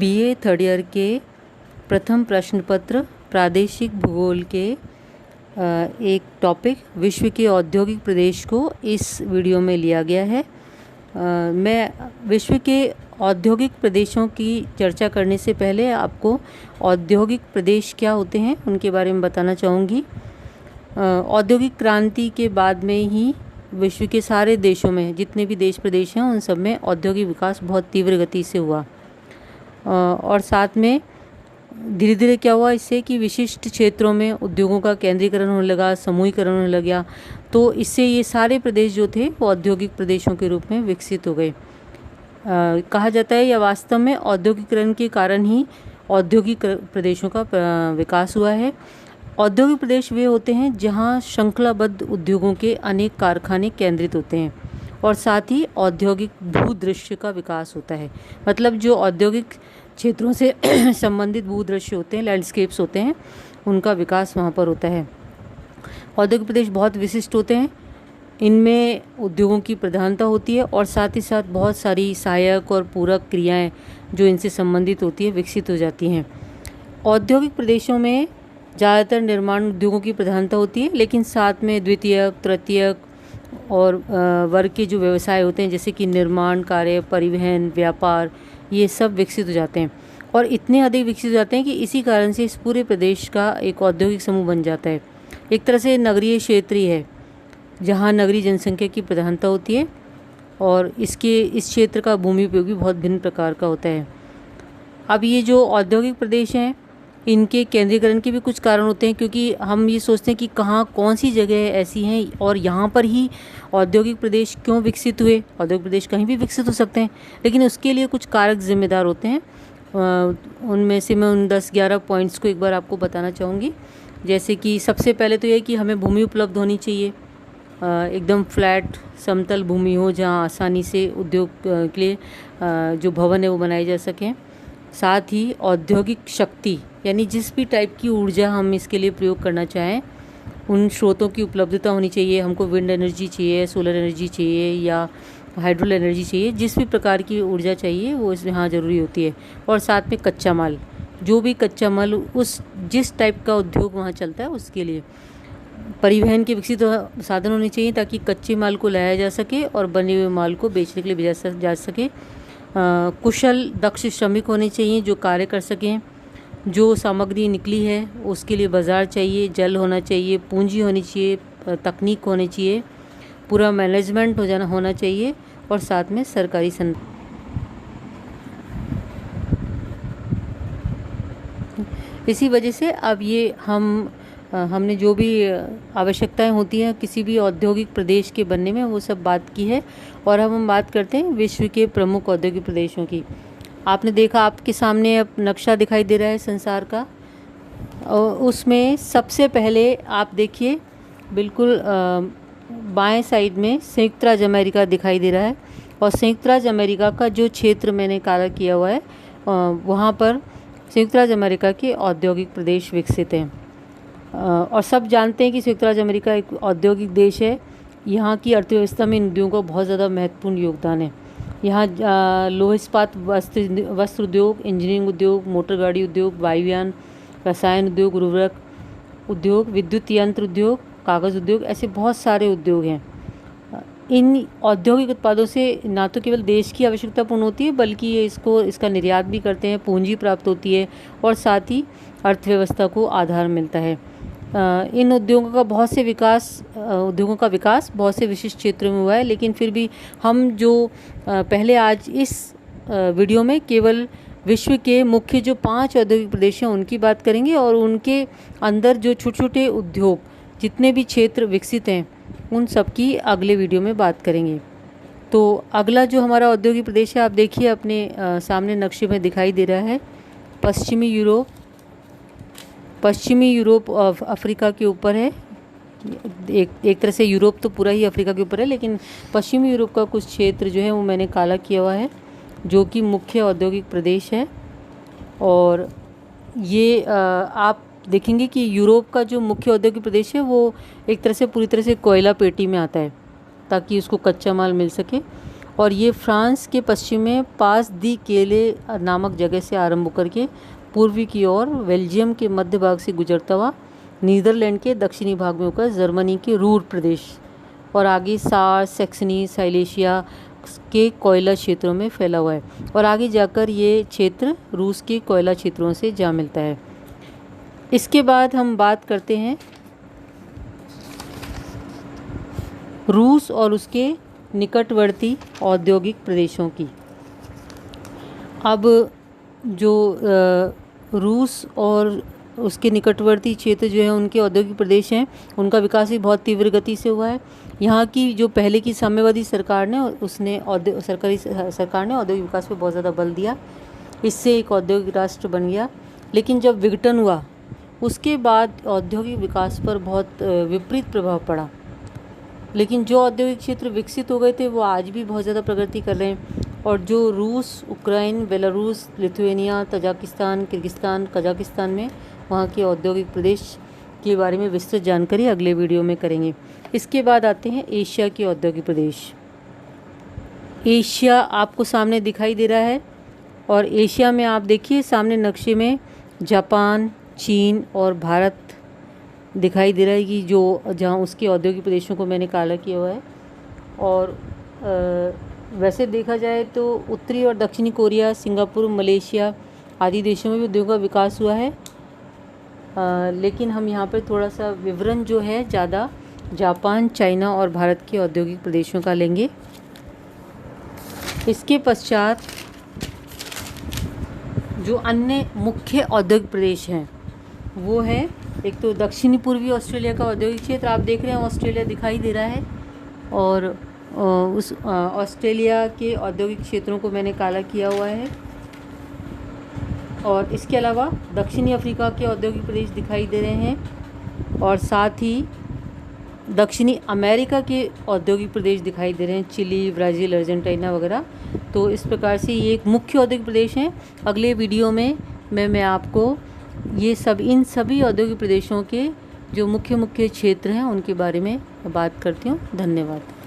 BA third year के प्रथम प्रश्न पत्र प्रादेशिक भूगोल के एक टॉपिक विश्व के औद्योगिक प्रदेश को इस वीडियो में लिया गया है। मैं विश्व के औद्योगिक प्रदेशों की चर्चा करने से पहले आपको औद्योगिक प्रदेश क्या होते हैं उनके बारे में बताना चाहूँगी। औद्योगिक क्रांति के बाद में ही विश्व के सारे देशों में जितने भी देश प्रदेश हैं उन सब में औद्योगिक विकास बहुत तीव्र गति से हुआ। और साथ में धीरे धीरे क्या हुआ इससे कि विशिष्ट क्षेत्रों में उद्योगों का केंद्रीकरण होने लगा, समूहीकरण होने लग गया। तो इससे ये सारे प्रदेश जो थे वो औद्योगिक प्रदेशों के रूप में विकसित हो गए। कहा जाता है या वास्तव में औद्योगिकरण के कारण ही औद्योगिक प्रदेशों का विकास हुआ है। औद्योगिक प्रदेश वे होते हैं जहां श्रृंखलाबद्ध उद्योगों के अनेक कारखाने केंद्रित होते हैं और साथ ही औद्योगिक भूदृश्य का विकास होता है। मतलब जो औद्योगिक क्षेत्रों से संबंधित भूदृश्य होते हैं, लैंडस्केप्स होते हैं, उनका विकास वहाँ पर होता है। औद्योगिक प्रदेश बहुत विशिष्ट होते हैं। इनमें उद्योगों की प्रधानता होती है और साथ ही साथ बहुत सारी सहायक और पूरक क्रियाएं जो इनसे संबंधित होती है विकसित हो जाती हैं। औद्योगिक प्रदेशों में ज़्यादातर निर्माण उद्योगों की प्रधानता होती है, लेकिन साथ में द्वितीयक, तृतीयक और वर्ग के जो व्यवसाय होते हैं जैसे कि निर्माण कार्य, परिवहन, व्यापार, ये सब विकसित हो जाते हैं और इतने अधिक विकसित हो जाते हैं कि इसी कारण से इस पूरे प्रदेश का एक औद्योगिक समूह बन जाता है। एक तरह से नगरीय क्षेत्र ही है जहाँ नगरीय जनसंख्या की प्रधानता होती है और इस क्षेत्र का भूमि उपयोग भी बहुत भिन्न प्रकार का होता है। अब ये जो औद्योगिक प्रदेश हैं इनके केंद्रीकरण के भी कुछ कारण होते हैं, क्योंकि हम ये सोचते हैं कि कहाँ कौन सी जगह ऐसी हैं और यहाँ पर ही औद्योगिक प्रदेश क्यों विकसित हुए। औद्योगिक प्रदेश कहीं भी विकसित हो सकते हैं, लेकिन उसके लिए कुछ कारक जिम्मेदार होते हैं। उनमें से मैं उन 10-11 पॉइंट्स को एक बार आपको बताना चाहूँगी। जैसे कि सबसे पहले तो ये कि हमें भूमि उपलब्ध होनी चाहिए, एकदम फ्लैट समतल भूमि हो जहाँ आसानी से उद्योग के लिए जो भवन है वो बनाए जा सकें। साथ ही औद्योगिक शक्ति यानी जिस भी टाइप की ऊर्जा हम इसके लिए प्रयोग करना चाहें उन स्रोतों की उपलब्धता होनी चाहिए। हमको विंड एनर्जी चाहिए, सोलर एनर्जी चाहिए या हाइड्रो एनर्जी चाहिए, जिस भी प्रकार की ऊर्जा चाहिए वो इसमें यहाँ ज़रूरी होती है। और साथ में कच्चा माल, जो भी कच्चा माल उस जिस टाइप का उद्योग वहाँ चलता है उसके लिए परिवहन के विकसित साधन होने चाहिए ताकि कच्चे माल को लाया जा सके और बने हुए माल को बेचने के लिए भेजा जा सके। कुशल दक्ष श्रमिक होने चाहिए जो कार्य कर सकें। जो सामग्री निकली है उसके लिए बाज़ार चाहिए, जल होना चाहिए, पूंजी होनी चाहिए, तकनीक होनी चाहिए, पूरा मैनेजमेंट होना चाहिए और साथ में सरकारी इसी वजह से अब ये हमने जो भी आवश्यकताएं होती हैं किसी भी औद्योगिक प्रदेश के बनने में वो सब बात की है। और अब हम बात करते हैं विश्व के प्रमुख औद्योगिक प्रदेशों की। आपने देखा आपके सामने अब नक्शा दिखाई दे रहा है संसार का, और उसमें सबसे पहले आप देखिए बिल्कुल बाएं साइड में संयुक्त राज्य अमेरिका दिखाई दे रहा है और संयुक्त राज्य अमेरिका का जो क्षेत्र मैंने काला किया हुआ है वहाँ पर संयुक्त राज्य अमेरिका के औद्योगिक प्रदेश विकसित हैं। और सब जानते हैं कि संयुक्त राज्य अमेरिका एक औद्योगिक देश है। यहाँ की अर्थव्यवस्था में इन उद्योगों का बहुत ज़्यादा महत्वपूर्ण योगदान है। यहाँ लोह इस्पात, वस्त्र उद्योग, इंजीनियरिंग उद्योग, मोटर गाड़ी उद्योग, वायुयान, रसायन उद्योग, उर्वरक उद्योग, विद्युत यंत्र उद्योग, कागज़ उद्योग, ऐसे बहुत सारे उद्योग हैं। इन औद्योगिक उत्पादों से ना तो केवल देश की आवश्यकता पूर्ण होती है बल्कि ये इसका निर्यात भी करते हैं, पूंजी प्राप्त होती है और साथ ही अर्थव्यवस्था को आधार मिलता है। इन उद्योगों का विकास बहुत से विशिष्ट क्षेत्रों में हुआ है, लेकिन फिर भी हम जो पहले आज इस वीडियो में केवल विश्व के मुख्य जो 5 औद्योगिक प्रदेश हैं उनकी बात करेंगे और उनके अंदर जो छोटे छोटे उद्योग जितने भी क्षेत्र विकसित हैं उन सब की अगले वीडियो में बात करेंगे। तो अगला जो हमारा औद्योगिक प्रदेश है आप देखिए अपने सामने नक्शे में दिखाई दे रहा है। पश्चिमी यूरोप अफ्रीका के ऊपर है। एक तरह से यूरोप तो पूरा ही अफ्रीका के ऊपर है, लेकिन पश्चिमी यूरोप का कुछ क्षेत्र जो है वो मैंने काला किया हुआ है जो कि मुख्य औद्योगिक प्रदेश है। और ये आप देखेंगे कि यूरोप का जो मुख्य औद्योगिक प्रदेश है वो एक तरह से पूरी तरह से कोयला पेटी में आता है ताकि उसको कच्चा माल मिल सके। और ये फ्रांस के पश्चिम में पास दी केले नामक जगह से आरंभ करके पूर्वी की ओर बेल्जियम के मध्य भाग से गुजरता हुआ नीदरलैंड के दक्षिणी भाग में होकर जर्मनी के रूर प्रदेश और आगे सार, सैक्सनी, साइलेशिया के कोयला क्षेत्रों में फैला हुआ है और आगे जाकर ये क्षेत्र रूस के कोयला क्षेत्रों से जा मिलता है। इसके बाद हम बात करते हैं रूस और उसके निकटवर्ती औद्योगिक प्रदेशों की। अब जो रूस और उसके निकटवर्ती क्षेत्र जो है उनके औद्योगिक प्रदेश हैं, उनका विकास भी बहुत तीव्र गति से हुआ है। यहाँ की जो पहले की साम्यवादी सरकार ने सरकार ने औद्योगिक विकास पे बहुत ज़्यादा बल दिया, इससे एक औद्योगिक राष्ट्र बन गया। लेकिन जब विघटन हुआ उसके बाद औद्योगिक विकास पर बहुत विपरीत प्रभाव पड़ा। लेकिन जो औद्योगिक क्षेत्र विकसित हो गए थे वो आज भी बहुत ज़्यादा प्रगति कर रहे हैं और जो रूस, Ukraine, Belarus, Lithuania, Tajikistan, Kyrgyzstan, Kazakhstan में वहाँ के औद्योगिक प्रदेश के बारे में विस्तृत जानकारी अगले वीडियो में करेंगे। इसके बाद आते हैं एशिया के औद्योगिक प्रदेश। एशिया आपको सामने दिखाई दे रहा है और एशिया में आप देखिए सामने नक्शे में जापान, चीन और भारत दिखाई दे रहा है कि जो जहाँ उसके औद्योगिक प्रदेशों को मैंने काला किया हुआ है। और वैसे देखा जाए तो उत्तरी और दक्षिणी कोरिया, सिंगापुर, मलेशिया आदि देशों में भी उद्योग का विकास हुआ है। लेकिन हम यहाँ पर थोड़ा सा विवरण जो है ज़्यादा जापान, चाइना और भारत के औद्योगिक प्रदेशों का लेंगे। इसके पश्चात जो अन्य मुख्य औद्योगिक प्रदेश हैं वो है एक तो दक्षिणी पूर्वी ऑस्ट्रेलिया का औद्योगिक क्षेत्र। आप देख रहे हैं ऑस्ट्रेलिया दिखाई दे रहा है और उस ऑस्ट्रेलिया के औद्योगिक क्षेत्रों को मैंने काला किया हुआ है। और इसके अलावा दक्षिणी अफ्रीका के औद्योगिक प्रदेश दिखाई दे रहे हैं और साथ ही दक्षिणी अमेरिका के औद्योगिक प्रदेश दिखाई दे रहे हैं, चिली, ब्राज़ील, अर्जेंटीना वगैरह। तो इस प्रकार से ये एक मुख्य औद्योगिक प्रदेश हैं। अगले वीडियो में मैं आपको इन सभी औद्योगिक प्रदेशों के जो मुख्य क्षेत्र हैं उनके बारे में बात करती हूँ। धन्यवाद।